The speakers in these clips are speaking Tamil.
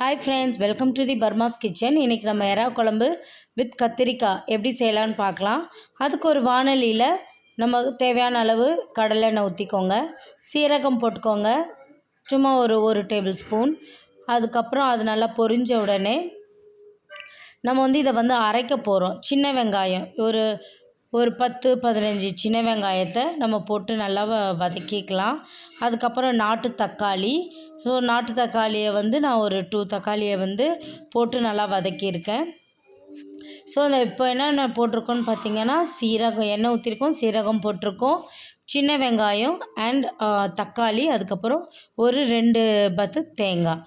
Hi friends, welcome to the பர்மாஸ் கிச்சன். இன்றைக்கி நம்ம எறா குழம்பு வித் கத்திரிக்காய் எப்படி செய்யலான்னு பார்க்கலாம். அதுக்கு ஒரு வாணலியில் நமக்கு தேவையான அளவு கடலெண்ணெய் ஊற்றிக்கோங்க, சீரகம் போட்டுக்கோங்க, சும்மா ஒரு டேபிள் ஸ்பூன். அதுக்கப்புறம் அது நல்லா பொரிஞ்ச உடனே நம்ம இதை அரைக்க போகிறோம். சின்ன வெங்காயம் ஒரு 10-15 சின்ன வெங்காயத்தை நம்ம போட்டு நல்லா வதக்கிக்கலாம். அதுக்கப்புறம் நாட்டு தக்காளி. நாட்டு தக்காளியை நான் ஒரு 2 தக்காளியை போட்டு நல்லா வதக்கியிருக்கேன். இப்போ என்னென்ன போட்டிருக்கோன்னு பார்த்தீங்கன்னா, சீரகம், எண்ணெய் ஊற்றிருக்கோம், சீரகம் போட்டிருக்கோம், சின்ன வெங்காயம் அண்ட் தக்காளி, அதுக்கப்புறம் ஒரு 2 பத்து தேங்காய்.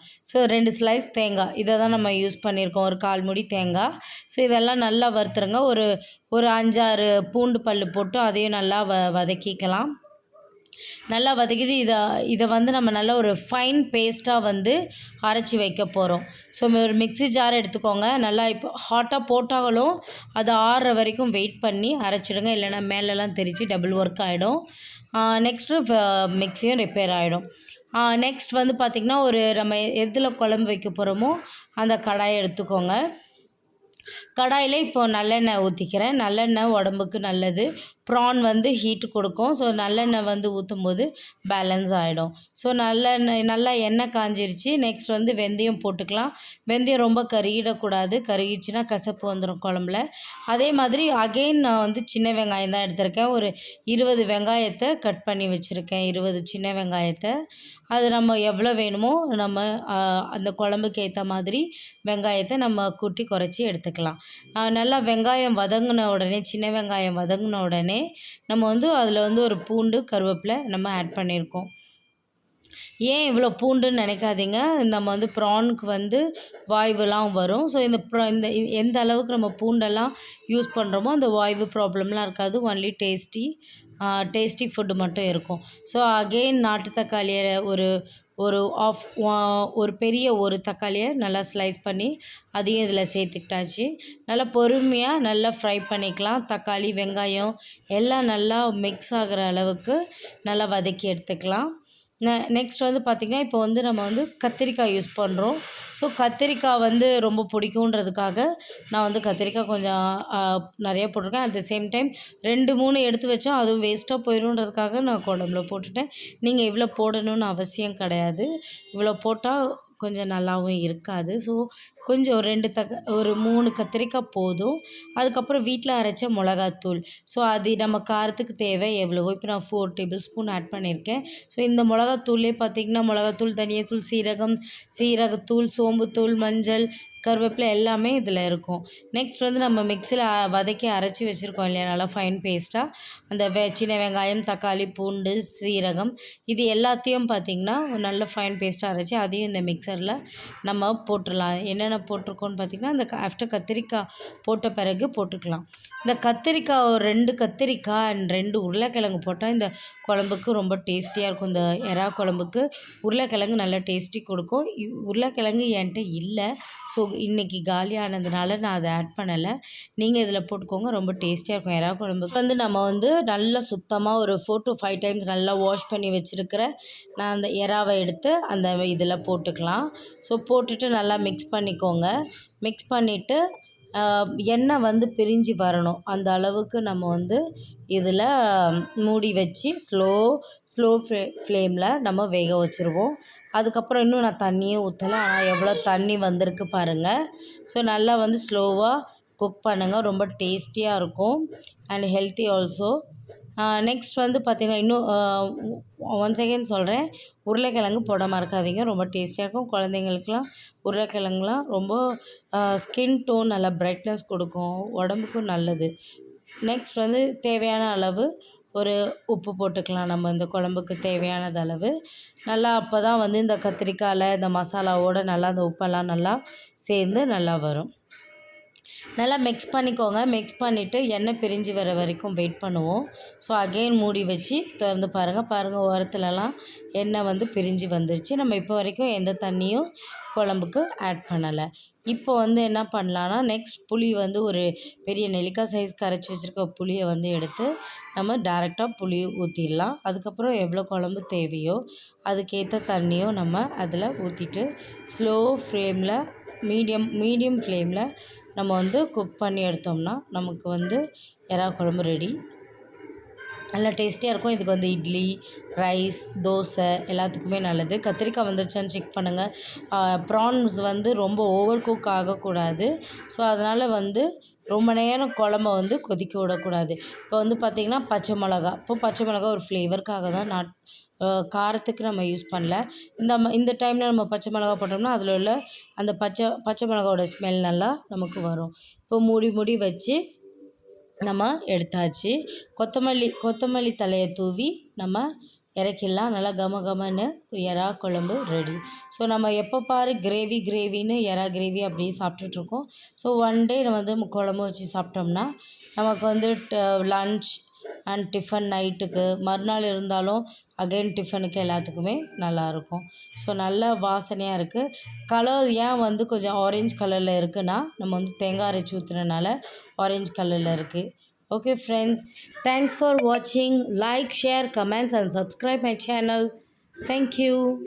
2 ஸ்லைஸ் தேங்காய், இதை தான் நம்ம யூஸ் பண்ணியிருக்கோம், ஒரு 1/4 மூடி தேங்காய். இதெல்லாம் நல்லா வறுத்துருங்க. ஒரு 5-6 பூண்டு பல் போட்டு அதையும் நல்லா வதக்கிக்கலாம். நல்லா வதக்கிது இதை நம்ம நல்லா ஒரு ஃபைன் பேஸ்ட்டாக அரைச்சி வைக்க போகிறோம். ஒரு மிக்ஸி ஜார் எடுத்துக்கோங்க. நல்லா இப்போ ஹாட்டாக போட்டாலும் அது ஆறுற வரைக்கும் வெயிட் பண்ணி அரைச்சிடுங்க, இல்லைன்னா மேலெல்லாம் தெரித்து டபுள் ஒர்க் ஆகிடும். நெக்ஸ்ட்டு மிக்ஸியும் ரிப்பேர் ஆகிடும். நெக்ஸ்ட் பார்த்திங்கன்னா, நம்ம எதில் குழம்பு வைக்க போகிறோமோ அந்த கடாயை எடுத்துக்கோங்க. கடாயில் இப்போ நல்லெண்ணெய் ஊற்றிக்கிறேன். நல்லெண்ணெய் உடம்புக்கு நல்லது, ப்ரான் ஹீட்டு கொடுக்கும். நல்லெண்ணெய் ஊற்றும் போது பேலன்ஸ் ஆகிடும். நல்லா எண்ணெய் காஞ்சிருச்சு. நெக்ஸ்ட் வெந்தயம் போட்டுக்கலாம். வெந்தயம் ரொம்ப கருகிடக்கூடாது, கருகிச்சுன்னா கசப்பு வந்துடும் குழம்புல. அதே மாதிரி அகெயின் நான் சின்ன வெங்காயம் தான் எடுத்திருக்கேன். ஒரு 20 வெங்காயத்தை கட் பண்ணி வச்சுருக்கேன், 20 சின்ன வெங்காயத்தை. அது நம்ம எவ்வளோ வேணுமோ நம்ம அந்த குழம்புக்கு ஏற்ற மாதிரி வெங்காயத்தை நம்ம கூட்டி குறைச்சி எடுத்துக்கலாம். நல்லா வெங்காயம் வதங்கின உடனே, சின்ன வெங்காயம் வதங்கின உடனே நம்ம அதில் ஒரு பூண்டு, கருவேப்பிலை நம்ம ஆட் பண்ணியிருக்கோம். ஏன் இவ்வளோ பூண்டுன்னு நினைக்காதீங்க, நம்ம ப்ரானுக்கு வாய்வுலாம் வரும். இந்த எந்த அளவுக்கு நம்ம பூண்டெல்லாம் யூஸ் பண்ணுறோமோ அந்த வாய்வு ப்ராப்ளம்லாம் இருக்காது. ஒன்லி டேஸ்டி ஃபுட்டு மட்டும் இருக்கும். அகெயின் நாட்டு தக்காளியை ஒரு பெரிய தக்காளியை நல்லா ஸ்லைஸ் பண்ணி அதையும் இதில் சேர்த்துக்கிட்டாச்சு. நல்லா பொறுமையாக நல்லா ஃப்ரை பண்ணிக்கலாம். தக்காளி, வெங்காயம் எல்லாம் நல்லா மிக்ஸ் ஆகிற அளவுக்கு நல்லா வதக்கி எடுத்துக்கலாம். நெக்ஸ்ட் பார்த்திங்கன்னா, இப்போ நம்ம கத்திரிக்காய் யூஸ் பண்ணுறோம். கத்திரிக்காய் ரொம்ப பிடிக்குன்றதுக்காக நான் கத்திரிக்காய் கொஞ்சம் நிறைய போட்டிருக்கேன். அட் த சேம் டைம் 2-3 எடுத்து வச்சோம், அதுவும் வேஸ்ட்டாக போயிடும்ன்றதுக்காக நான் குழம்புல போட்டுட்டேன். நீங்கள் இவ்வளோ போடணும்னு அவசியம் கிடையாது. இவ்வளோ போட்டால் கொஞ்சம் நல்லாவும் இருக்காது. கொஞ்சம் ஒரு 3 கத்திரிக்காய் போதும். அதுக்கப்புறம் வீட்டில் அரைச்ச மிளகாத்தூள். அது நம்ம காரத்துக்கு தேவை எவ்வளவோ. இப்போ நான் 4 டேபிள் ஸ்பூன் ஆட் பண்ணியிருக்கேன். இந்த மிளகாத்தூள்லே பார்த்திங்கன்னா, மிளகாத்தூள், தனியாத்தூள், சீரகத்தூள், சோம்புத்தூள், மஞ்சள், கருவேப்பிலை எல்லாமே இதில் இருக்கும். நெக்ஸ்ட் நம்ம மிக்ஸியில் வதக்கி அரைச்சி வச்சுருக்கோம் இல்லையா, நல்லா ஃபைன் பேஸ்ட்டாக. அந்த சின்ன வெங்காயம், தக்காளி, பூண்டு, சீரகம் இது எல்லாத்தையும் பார்த்திங்கன்னா நல்ல ஃபைன் பேஸ்ட்டாக அரைச்சி அதையும் இந்த மிக்சரில் நம்ம போட்டுடலாம். என்னென்ன போட்டிருக்கோன்னு பார்த்திங்கன்னா, அந்த ஆஃப்டர் கத்திரிக்காய் போட்ட பிறகு போட்டுக்கலாம். இந்த கத்திரிக்காய் 2 கத்திரிக்காய் அண்ட் 2 உருளைக்கிழங்கு போட்டால் இந்த குழம்புக்கு ரொம்ப டேஸ்டியாக இருக்கும். இந்த எறா குழம்புக்கு உருளைக்கிழங்கு நல்ல டேஸ்டி கொடுக்கும். உருளைக்கிழங்கு என்கிட்ட இல்லை, இன்றைக்கி காலியானதுனால நான் அதை ஆட் பண்ணலை. நீங்கள் இதில் போட்டுக்கோங்க, ரொம்ப டேஸ்டியாக இருக்கும் எறா குழம்புக்கு. நம்ம நல்லா சுத்தமாக ஒரு 4 to 5 டைம்ஸ் நல்லா வாஷ் பண்ணி வச்சுருக்கிற நான் அந்த எறாவை எடுத்து அந்த இதில் போட்டுக்கலாம். போட்டுட்டு நல்லா மிக்ஸ் பண்ணிக்கோங்க. மிக்ஸ் பண்ணிவிட்டு எண்ணெய் பிரிஞ்சு வரணும், அந்த அளவுக்கு நம்ம இதில் மூடி வச்சு ஸ்லோ ஃப்ளேமில் நம்ம வேக வச்சுருவோம். அதுக்கப்புறம் இன்னும் நான் தண்ணியே ஊற்றலை, ஆனால் எவ்வளோ தண்ணி வந்திருக்கு பாருங்கள். நல்லா ஸ்லோவாக குக் பண்ணுங்கள், ரொம்ப டேஸ்டியாக இருக்கும் அண்ட் ஹெல்த்தி ஆல்சோ. நெக்ஸ்ட் பார்த்திங்கன்னா, இன்னும் ஒன்ஸ் அகெயின் சொல்கிறேன், உருளைக்கிழங்கு போட மறக்காதீங்க, ரொம்ப டேஸ்டியாக இருக்கும். குழந்தைங்களுக்குலாம் உருளைக்கிழங்குலாம் ரொம்ப ஸ்கின் டோன் நல்லா பிரைட்னஸ் கொடுக்கும், உடம்புக்கும் நல்லது. நெக்ஸ்ட் தேவையான அளவு உப்பு போட்டுக்கலாம். நம்ம இந்த குழம்புக்கு தேவையானது அளவு நல்லா, அப்போ தான் இந்த கத்திரிக்காயில் இந்த மசாலாவோடு நல்லா அந்த உப்பெல்லாம் நல்லா சேர்ந்து நல்லா வரும். நல்லா மிக்ஸ் பண்ணிக்கோங்க. மிக்ஸ் பண்ணிவிட்டு எண்ணெய் பிரிஞ்சு வர வரைக்கும் வெயிட் பண்ணுவோம். அகெயின் மூடி வச்சு திறந்து பாருங்கள். ஓரத்துலலாம் எண்ணெய் பிரிஞ்சு வந்துருச்சு. நம்ம இப்போ வரைக்கும் எந்த தண்ணியும் குழம்புக்கு ஆட் பண்ணலை. இப்போ வந்து என்ன பண்ணலான்னா, நெக்ஸ்ட் புளி வந்து ஒரு பெரிய நெல்லிக்காய் சைஸ் கரைச்சி வச்சுருக்க புளியை வந்து எடுத்து நம்ம டேரெக்டாக புளி ஊற்றிடலாம். அதுக்கப்புறம் எவ்வளோ குழம்பு தேவையோ அதுக்கேற்ற தண்ணியும் நம்ம அதில் ஊற்றிட்டு ஸ்லோ ஃப்ளேமில் மீடியம் ஃப்ளேமில் நம்ம வந்து குக் பண்ணி எடுத்தோம்னா நமக்கு வந்து எறா குழம்பு ரெடி. நல்லா டேஸ்டியாக இருக்கும். இதுக்கு வந்து இட்லி, ரைஸ், தோசை எல்லாத்துக்குமே நல்லது. கத்திரிக்காய் வந்துருச்சான்னு செக் பண்ணுங்கள். ப்ரான்ஸ் வந்து ரொம்ப ஓவர் குக் ஆகக்கூடாது. ஸோ அதனால் வந்து ரொம்ப நேரம் குழம்ப வந்து கொதிக்க விடக்கூடாது. இப்போ வந்து பார்த்திங்கன்னா பச்சை மிளகா ஒரு ஃப்ளேவருக்காக தான் காரத்துக்கு நம்ம யூஸ் பண்ணல. இந்த டைமில் நம்ம பச்சை மிளகா போட்டோம்னா அதில் உள்ள அந்த பச்சை மிளகாவோட ஸ்மெல் நல்லா நமக்கு வரும். இப்போ மூடி வச்சு நம்ம எடுத்தாச்சு. கொத்தமல்லி தழையை தூவி நம்ம இறக்கிடலாம். நல்லா கமன்னு எறா குழம்பு ரெடி. ஸோ நம்ம எப்போ பாரு கிரேவின்னு எறா கிரேவி அப்படியே சாப்பிட்டுட்ருக்கோம். ஸோ ஒன் டே நம்ம வந்து குழம்பு வச்சு சாப்பிட்டோம்னா நமக்கு வந்து லன்ச் அண்ட் டிஃபன் நைட்டுக்கு மறுநாள் இருந்தாலும் அகைன் டிஃபனுக்கு எல்லாத்துக்குமே நல்லாயிருக்கும். ஸோ நல்லா வாசனையாக இருக்குது. கலர் ஏன் வந்து கொஞ்சம் ஆரஞ்ச் கலரில் இருக்குன்னா நம்ம வந்து தேங்காய் அரைச்சி ஊற்றுனனால ஆரஞ்ச் கலரில் இருக்குது. Okay friends, thanks for watching. Like, share, comments and subscribe my channel. Thank you.